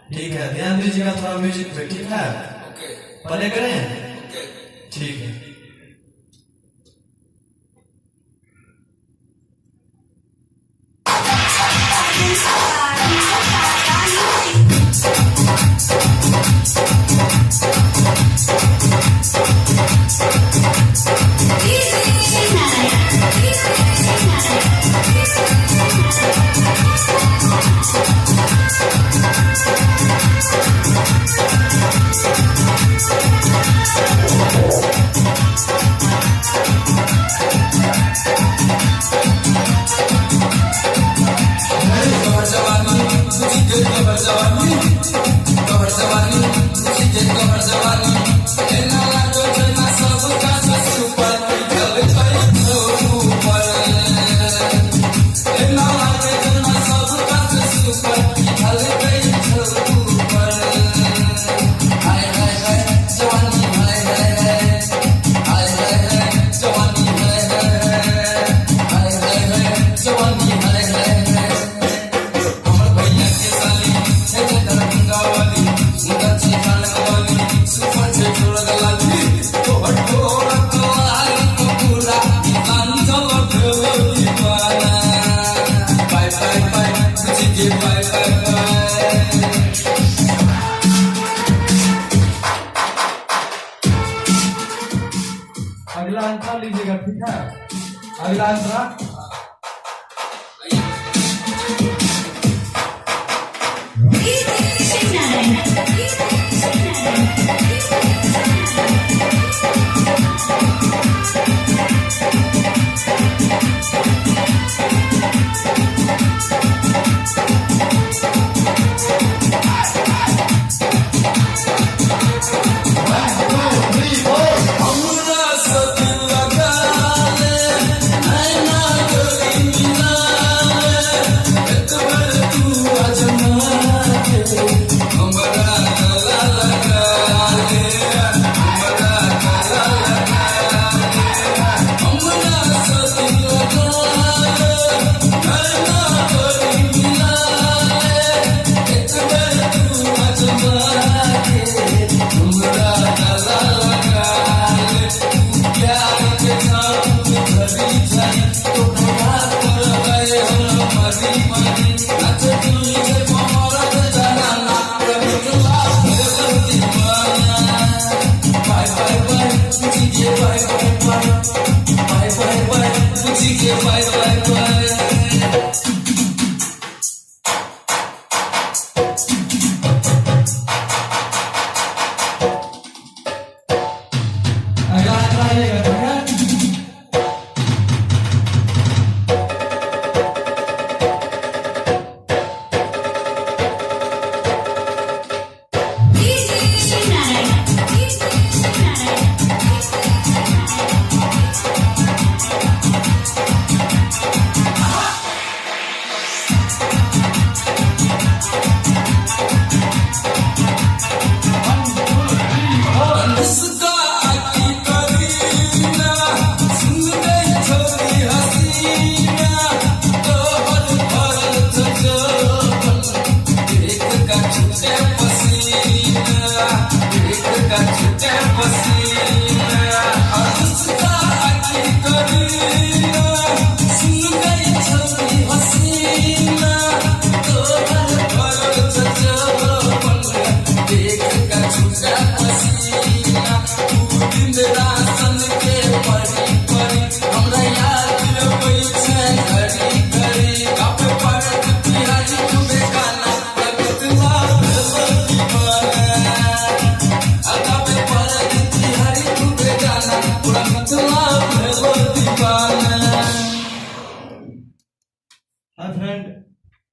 ठीक है, ध्यान दीजिएगा थोड़ा म्यूजिक पे, ठीक है? प्ले करें? ठीक है। अगला अंतरा लीजिएगा, ठीक है? अगला अंतरा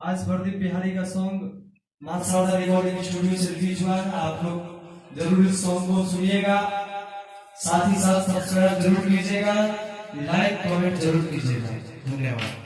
आज प्रदीप बिहारी का सॉन्ग मानसा रिकॉर्डिंग स्टूडियो से रिलीज हुआ है। आप लोग जरूर इस सॉन्ग को सुनिएगा, साथ ही साथ सब्सक्राइब जरूर कीजिएगा, लाइक कमेंट जरूर कीजिएगा। धन्यवाद।